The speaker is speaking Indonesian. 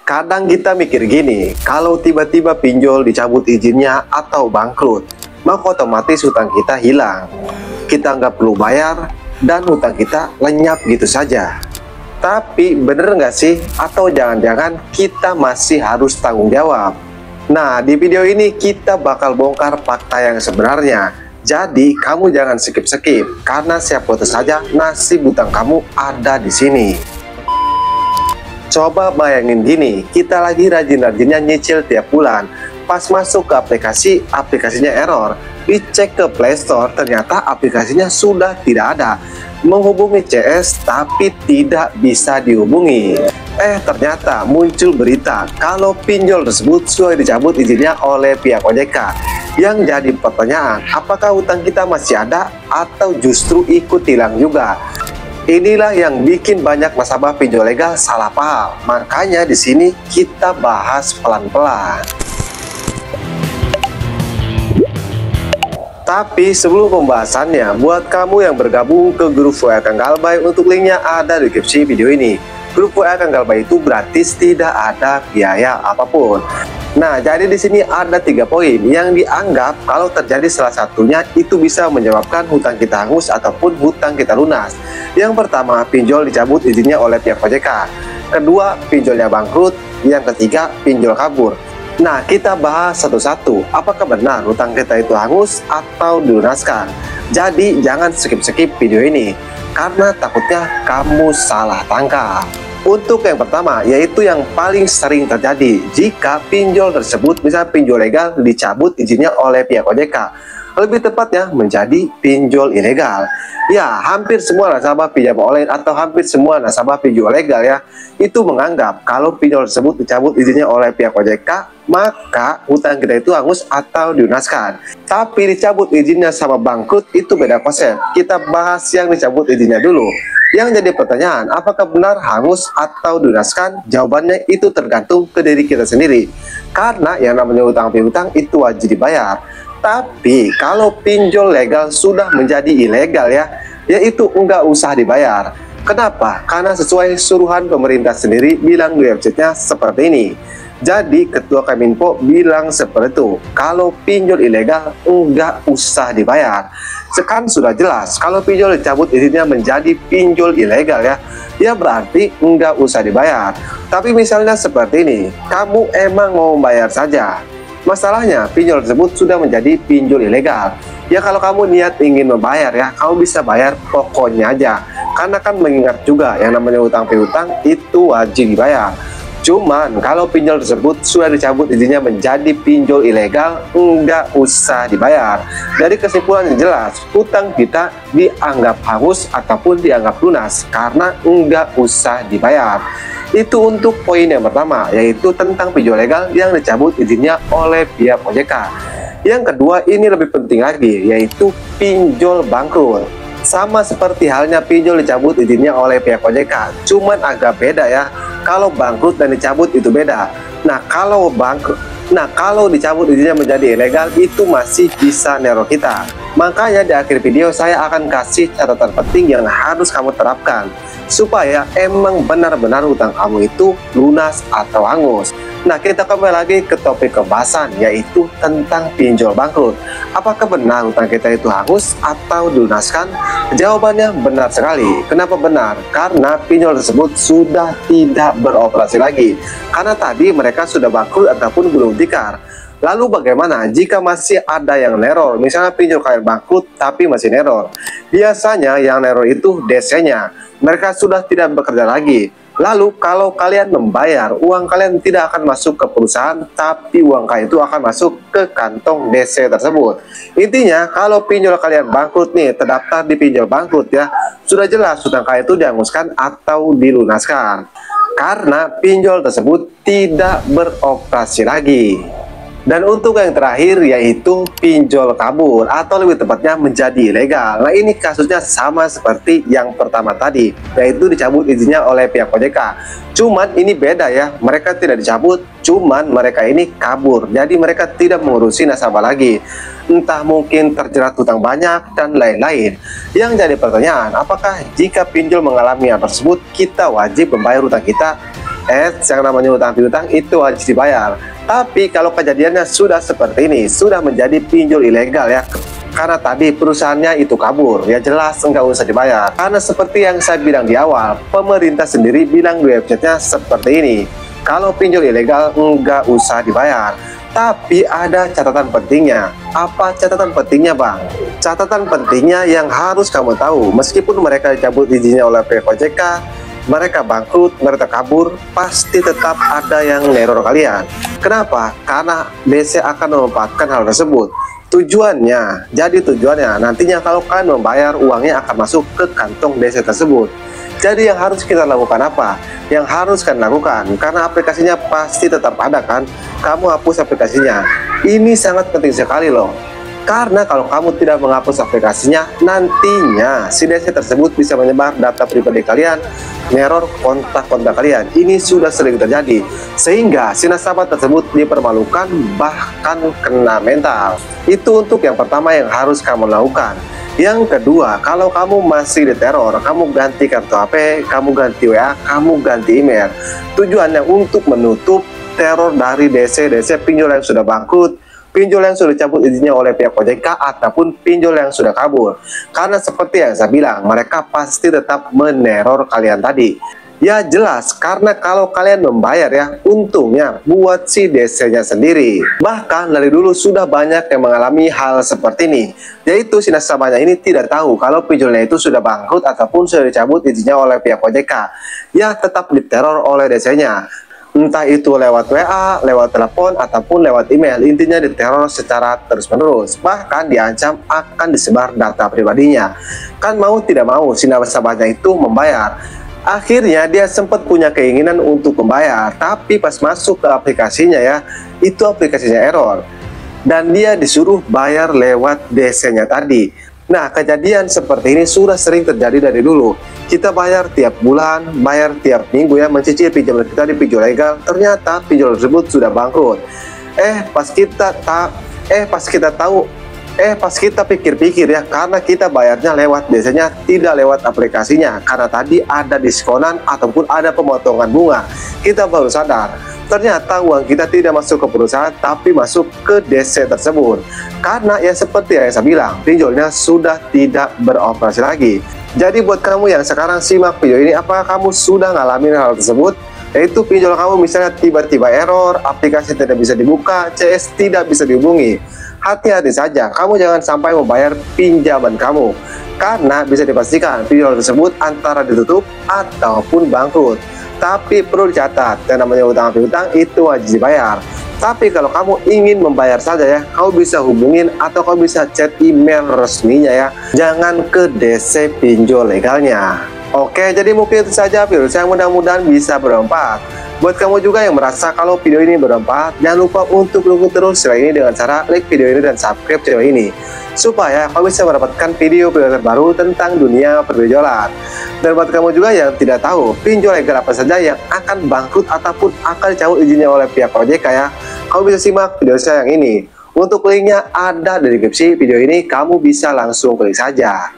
Kadang kita mikir gini, kalau tiba-tiba pinjol dicabut izinnya atau bangkrut, maka otomatis hutang kita hilang. Kita nggak perlu bayar, dan hutang kita lenyap gitu saja. Tapi bener nggak sih? Atau jangan-jangan kita masih harus tanggung jawab? Nah, di video ini kita bakal bongkar fakta yang sebenarnya. Jadi, kamu jangan skip-skip, karena siapa tahu saja nasib hutang kamu ada di sini. Coba bayangin gini, kita lagi rajin-rajinnya nyicil tiap bulan. Pas masuk ke aplikasi, aplikasinya error. Dicek ke Play Store, ternyata aplikasinya sudah tidak ada. Menghubungi CS, tapi tidak bisa dihubungi. Ternyata muncul berita kalau pinjol tersebut sudah dicabut izinnya oleh pihak OJK. Yang jadi pertanyaan, apakah hutang kita masih ada atau justru ikut hilang juga? Inilah yang bikin banyak nasabah pinjol legal salah paham. Makanya di sini kita bahas pelan-pelan. Tapi sebelum pembahasannya, buat kamu yang bergabung ke grup WA Kang Galbay, untuk linknya ada di deskripsi video ini. Grup WA Kang Galbay itu gratis, tidak ada biaya apapun. Nah, jadi di sini ada 3 poin yang dianggap kalau terjadi salah satunya itu bisa menyebabkan hutang kita hangus ataupun hutang kita lunas. Yang pertama, pinjol dicabut izinnya oleh pihak OJK. Kedua, pinjolnya bangkrut. Yang ketiga, pinjol kabur. Nah, kita bahas satu-satu. Apakah benar hutang kita itu hangus atau dilunaskan? Jadi, jangan skip-skip video ini, karena takutnya kamu salah tangkap. Untuk yang pertama, yaitu yang paling sering terjadi jika pinjol tersebut, misalnya pinjol legal, dicabut izinnya oleh pihak OJK. Lebih tepatnya menjadi pinjol ilegal. Ya, hampir semua nasabah pinjam online atau hampir semua nasabah pinjol legal ya, itu menganggap kalau pinjol tersebut dicabut izinnya oleh pihak OJK, maka hutang kita itu hangus atau dilunaskan. Tapi dicabut izinnya sama bangkrut itu beda konsep. Kita bahas yang dicabut izinnya dulu. Yang jadi pertanyaan, apakah benar hangus atau dilunaskan? Jawabannya itu tergantung ke diri kita sendiri. Karena yang namanya hutang piutang itu wajib dibayar. Tapi kalau pinjol legal sudah menjadi ilegal ya, yaitu enggak usah dibayar. Kenapa? Karena sesuai suruhan pemerintah sendiri bilang di websitenya seperti ini. Jadi Ketua Kominfo bilang seperti itu, kalau pinjol ilegal enggak usah dibayar. Sekarang sudah jelas, kalau pinjol dicabut izinnya menjadi pinjol ilegal ya, ya berarti enggak usah dibayar. Tapi misalnya seperti ini, kamu emang mau bayar saja. Masalahnya pinjol tersebut sudah menjadi pinjol ilegal. Ya kalau kamu niat ingin membayar ya, kamu bisa bayar pokoknya aja. Karena kan mengingat juga yang namanya utang piutang itu wajib dibayar. Cuman kalau pinjol tersebut sudah dicabut izinnya menjadi pinjol ilegal, enggak usah dibayar. Dari kesimpulan yang jelas, hutang kita dianggap hangus ataupun dianggap lunas karena enggak usah dibayar. Itu untuk poin yang pertama, yaitu tentang pinjol legal yang dicabut izinnya oleh pihak OJK. Yang kedua, ini lebih penting lagi, yaitu pinjol bangkrut. Sama seperti halnya pinjol dicabut izinnya oleh pihak OJK, cuman agak beda ya. Kalau bangkrut dan dicabut itu beda. Nah, kalau dicabut izinnya menjadi ilegal itu masih bisa neror kita. Makanya di akhir video saya akan kasih catatan penting yang harus kamu terapkan supaya emang benar-benar hutang kamu itu lunas atau hangus. Nah, kita kembali lagi ke topik pembahasan, yaitu tentang pinjol bangkrut. Apakah benar hutang kita itu hangus atau dilunaskan? Jawabannya benar sekali. Kenapa benar? Karena pinjol tersebut sudah tidak beroperasi lagi. Karena tadi mereka sudah bangkrut ataupun gulung tikar. Lalu bagaimana jika masih ada yang neror? Misalnya pinjol kalian bangkrut tapi masih neror. Biasanya yang neror itu DC-nya. Mereka sudah tidak bekerja lagi. Lalu kalau kalian membayar, uang kalian tidak akan masuk ke perusahaan, tapi uang kalian itu akan masuk ke kantong DC tersebut. Intinya kalau pinjol kalian bangkrut nih, terdaftar di pinjol bangkrut ya, sudah jelas hutang kalian itu dihanguskan atau dilunaskan. Karena pinjol tersebut tidak beroperasi lagi. Dan untuk yang terakhir yaitu pinjol kabur atau lebih tepatnya menjadi ilegal. Nah, ini kasusnya sama seperti yang pertama tadi, yaitu dicabut izinnya oleh pihak OJK. Cuman ini beda ya, mereka tidak dicabut, cuman mereka ini kabur. Jadi mereka tidak mengurusi nasabah lagi. Entah mungkin terjerat hutang banyak dan lain-lain. Yang jadi pertanyaan, apakah jika pinjol mengalami hal tersebut kita wajib membayar hutang kita? Yang namanya utang piutang itu wajib dibayar. Tapi kalau kejadiannya sudah seperti ini, sudah menjadi pinjol ilegal ya, karena tadi perusahaannya itu kabur, ya jelas nggak usah dibayar. Karena seperti yang saya bilang di awal, pemerintah sendiri bilang di websitenya seperti ini, kalau pinjol ilegal nggak usah dibayar. Tapi ada catatan pentingnya. Apa catatan pentingnya, Bang? Catatan pentingnya yang harus kamu tahu, meskipun mereka dicabut izinnya oleh pihak OJK, mereka bangkrut, mereka kabur, pasti tetap ada yang neror kalian. Kenapa? Karena DC akan memanfaatkan hal tersebut. Tujuannya, jadi tujuannya nantinya kalau kalian membayar, uangnya akan masuk ke kantong DC tersebut. Jadi yang harus kita lakukan apa? Yang harus kalian lakukan, karena aplikasinya pasti tetap ada kan, kamu hapus aplikasinya. Ini sangat penting sekali loh. Karena kalau kamu tidak menghapus aplikasinya, nantinya si DC tersebut bisa menyebar data pribadi kalian, neror kontak-kontak kalian. Ini sudah sering terjadi, sehingga si nasabah tersebut dipermalukan, bahkan kena mental. Itu untuk yang pertama yang harus kamu lakukan. Yang kedua, kalau kamu masih diteror, kamu ganti kartu HP, kamu ganti WA, kamu ganti email. Tujuannya untuk menutup teror dari DC pinjol yang sudah bangkrut, pinjol yang sudah cabut izinnya oleh pihak OJK, ataupun pinjol yang sudah kabur. Karena seperti yang saya bilang, mereka pasti tetap meneror kalian tadi. Ya jelas, karena kalau kalian membayar ya, untungnya buat si DC-nya sendiri. Bahkan dari dulu sudah banyak yang mengalami hal seperti ini, yaitu si nasabahnya ini tidak tahu kalau pinjolnya itu sudah bangkrut ataupun sudah dicabut izinnya oleh pihak OJK. Ya tetap diteror oleh DC-nya. Entah itu lewat WA, lewat telepon, ataupun lewat email. Intinya diteror secara terus-menerus. Bahkan diancam akan disebar data pribadinya. Kan mau tidak mau si nasabahnya itu membayar. Akhirnya dia sempat punya keinginan untuk membayar, tapi pas masuk ke aplikasinya ya, itu aplikasinya error. Dan dia disuruh bayar lewat DC-nya tadi. Nah, kejadian seperti ini sudah sering terjadi dari dulu. Kita bayar tiap bulan, bayar tiap minggu ya, mencicil pinjaman kita di pinjol legal. Ternyata pinjol tersebut sudah bangkrut. Pas kita pikir-pikir ya, karena kita bayarnya lewat DC-nya, tidak lewat aplikasinya. Karena tadi ada diskonan ataupun ada pemotongan bunga. Kita baru sadar, ternyata uang kita tidak masuk ke perusahaan, tapi masuk ke DC tersebut. Karena ya seperti yang saya bilang, pinjolnya sudah tidak beroperasi lagi. Jadi buat kamu yang sekarang simak video ini, apakah kamu sudah ngalamin hal tersebut? Yaitu pinjol kamu misalnya tiba-tiba error, aplikasi tidak bisa dibuka, CS tidak bisa dihubungi. Hati-hati saja, kamu jangan sampai membayar pinjaman kamu, karena bisa dipastikan pinjol tersebut antara ditutup ataupun bangkrut. Tapi perlu dicatat, yang namanya utang piutang itu wajib dibayar. Tapi kalau kamu ingin membayar saja ya, kamu bisa hubungin atau kamu bisa chat email resminya ya, jangan ke DC pinjol legalnya. Oke, jadi mungkin itu saja video saya, mudah-mudahan bisa bermanfaat. Buat kamu juga yang merasa kalau video ini bermanfaat, jangan lupa untuk dukung terus channel ini dengan cara like video ini dan subscribe channel ini, supaya kamu bisa mendapatkan video-video terbaru tentang dunia perpinjolan. Dan buat kamu juga yang tidak tahu pinjol legal apa saja yang akan bangkrut ataupun akan dicabut izinnya oleh pihak OJK ya, kamu bisa simak video saya yang ini. Untuk linknya ada di deskripsi video ini, kamu bisa langsung klik saja.